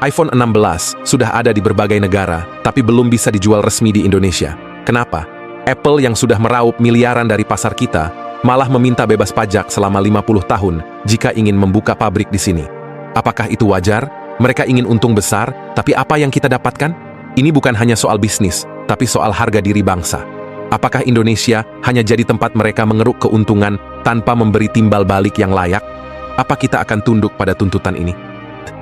iPhone 16 sudah ada di berbagai negara, tapi belum bisa dijual resmi di Indonesia. Kenapa? Apple yang sudah meraup miliaran dari pasar kita, malah meminta bebas pajak selama 50 tahun jika ingin membuka pabrik di sini. Apakah itu wajar? Mereka ingin untung besar, tapi apa yang kita dapatkan? Ini bukan hanya soal bisnis, tapi soal harga diri bangsa. Apakah Indonesia hanya jadi tempat mereka mengeruk keuntungan tanpa memberi timbal balik yang layak? Apa kita akan tunduk pada tuntutan ini?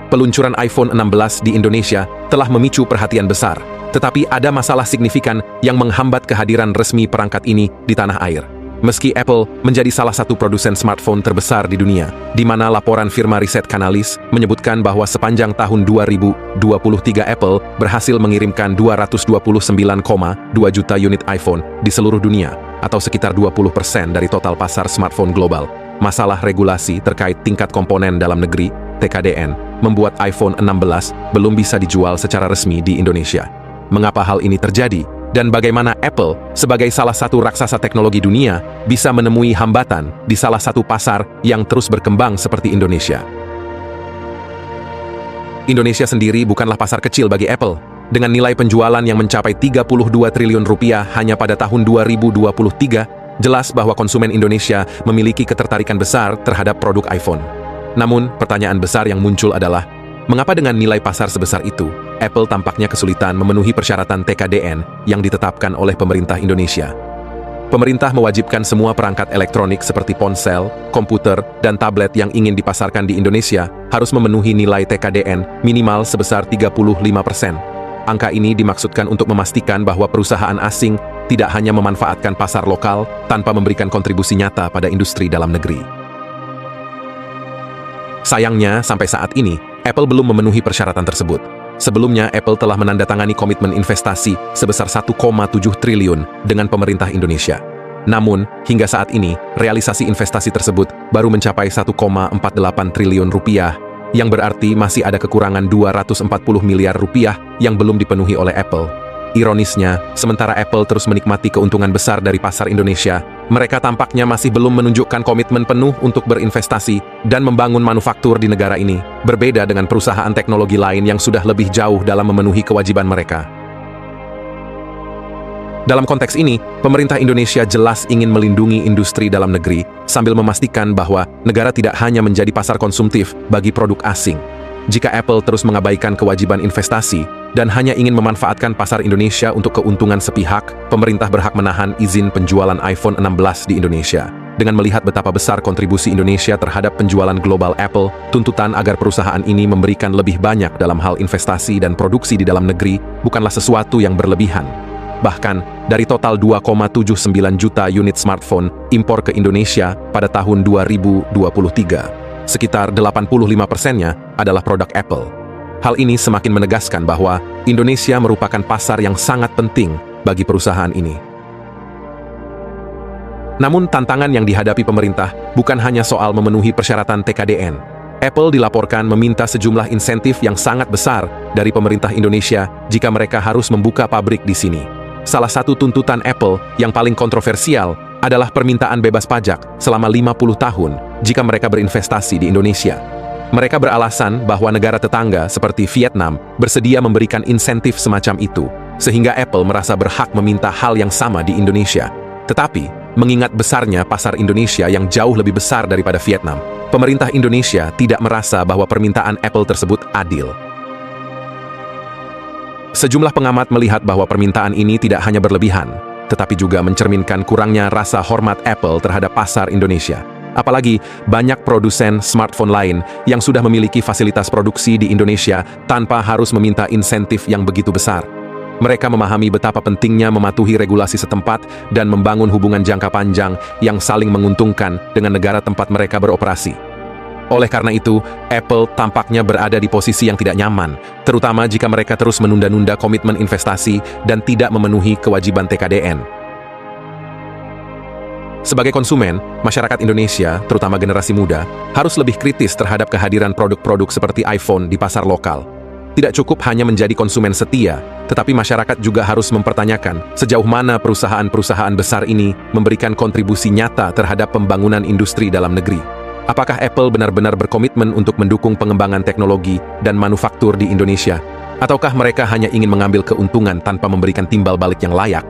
Peluncuran iPhone 16 di Indonesia telah memicu perhatian besar, tetapi ada masalah signifikan yang menghambat kehadiran resmi perangkat ini di tanah air. Meski Apple menjadi salah satu produsen smartphone terbesar di dunia, di mana laporan firma riset Canalys menyebutkan bahwa sepanjang tahun 2023 Apple berhasil mengirimkan 229,2 juta unit iPhone di seluruh dunia, atau sekitar 20% dari total pasar smartphone global. Masalah regulasi terkait tingkat komponen dalam negeri, TKDN, membuat iPhone 16 belum bisa dijual secara resmi di Indonesia. Mengapa hal ini terjadi? Dan bagaimana Apple, sebagai salah satu raksasa teknologi dunia, bisa menemui hambatan di salah satu pasar yang terus berkembang seperti Indonesia? Indonesia sendiri bukanlah pasar kecil bagi Apple. Dengan nilai penjualan yang mencapai 32 triliun rupiah hanya pada tahun 2023, jelas bahwa konsumen Indonesia memiliki ketertarikan besar terhadap produk iPhone. Namun, pertanyaan besar yang muncul adalah, mengapa dengan nilai pasar sebesar itu, Apple tampaknya kesulitan memenuhi persyaratan TKDN yang ditetapkan oleh pemerintah Indonesia? Pemerintah mewajibkan semua perangkat elektronik seperti ponsel, komputer, dan tablet yang ingin dipasarkan di Indonesia harus memenuhi nilai TKDN minimal sebesar 35%. Angka ini dimaksudkan untuk memastikan bahwa perusahaan asing tidak hanya memanfaatkan pasar lokal tanpa memberikan kontribusi nyata pada industri dalam negeri. Sayangnya, sampai saat ini, Apple belum memenuhi persyaratan tersebut. Sebelumnya, Apple telah menandatangani komitmen investasi sebesar 1,7 triliun dengan pemerintah Indonesia. Namun, hingga saat ini, realisasi investasi tersebut baru mencapai 1,48 triliun rupiah, yang berarti masih ada kekurangan 240 miliar rupiah yang belum dipenuhi oleh Apple. Ironisnya, sementara Apple terus menikmati keuntungan besar dari pasar Indonesia, mereka tampaknya masih belum menunjukkan komitmen penuh untuk berinvestasi dan membangun manufaktur di negara ini, berbeda dengan perusahaan teknologi lain yang sudah lebih jauh dalam memenuhi kewajiban mereka. Dalam konteks ini, pemerintah Indonesia jelas ingin melindungi industri dalam negeri sambil memastikan bahwa negara tidak hanya menjadi pasar konsumtif bagi produk asing. Jika Apple terus mengabaikan kewajiban investasi dan hanya ingin memanfaatkan pasar Indonesia untuk keuntungan sepihak, pemerintah berhak menahan izin penjualan iPhone 16 di Indonesia. Dengan melihat betapa besar kontribusi Indonesia terhadap penjualan global Apple, tuntutan agar perusahaan ini memberikan lebih banyak dalam hal investasi dan produksi di dalam negeri bukanlah sesuatu yang berlebihan. Bahkan, dari total 2,79 juta unit smartphone impor ke Indonesia pada tahun 2023, sekitar 85%-nya adalah produk Apple. Hal ini semakin menegaskan bahwa Indonesia merupakan pasar yang sangat penting bagi perusahaan ini. Namun tantangan yang dihadapi pemerintah bukan hanya soal memenuhi persyaratan TKDN. Apple dilaporkan meminta sejumlah insentif yang sangat besar dari pemerintah Indonesia jika mereka harus membuka pabrik di sini. Salah satu tuntutan Apple yang paling kontroversial adalah permintaan bebas pajak selama 50 tahun jika mereka berinvestasi di Indonesia. Mereka beralasan bahwa negara tetangga seperti Vietnam bersedia memberikan insentif semacam itu, sehingga Apple merasa berhak meminta hal yang sama di Indonesia. Tetapi, mengingat besarnya pasar Indonesia yang jauh lebih besar daripada Vietnam, pemerintah Indonesia tidak merasa bahwa permintaan Apple tersebut adil. Sejumlah pengamat melihat bahwa permintaan ini tidak hanya berlebihan, tetapi juga mencerminkan kurangnya rasa hormat Apple terhadap pasar Indonesia. Apalagi banyak produsen smartphone lain yang sudah memiliki fasilitas produksi di Indonesia tanpa harus meminta insentif yang begitu besar. Mereka memahami betapa pentingnya mematuhi regulasi setempat dan membangun hubungan jangka panjang yang saling menguntungkan dengan negara tempat mereka beroperasi. Oleh karena itu, Apple tampaknya berada di posisi yang tidak nyaman, terutama jika mereka terus menunda-nunda komitmen investasi dan tidak memenuhi kewajiban TKDN. Sebagai konsumen, masyarakat Indonesia, terutama generasi muda, harus lebih kritis terhadap kehadiran produk-produk seperti iPhone di pasar lokal. Tidak cukup hanya menjadi konsumen setia, tetapi masyarakat juga harus mempertanyakan sejauh mana perusahaan-perusahaan besar ini memberikan kontribusi nyata terhadap pembangunan industri dalam negeri. Apakah Apple benar-benar berkomitmen untuk mendukung pengembangan teknologi dan manufaktur di Indonesia? Ataukah mereka hanya ingin mengambil keuntungan tanpa memberikan timbal balik yang layak?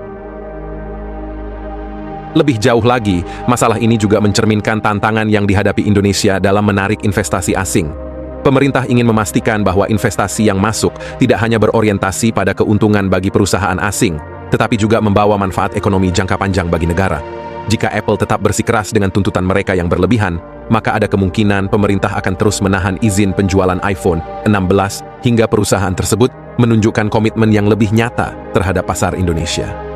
Lebih jauh lagi, masalah ini juga mencerminkan tantangan yang dihadapi Indonesia dalam menarik investasi asing. Pemerintah ingin memastikan bahwa investasi yang masuk tidak hanya berorientasi pada keuntungan bagi perusahaan asing, tetapi juga membawa manfaat ekonomi jangka panjang bagi negara. Jika Apple tetap bersikeras dengan tuntutan mereka yang berlebihan, maka ada kemungkinan pemerintah akan terus menahan izin penjualan iPhone 16 hingga perusahaan tersebut menunjukkan komitmen yang lebih nyata terhadap pasar Indonesia.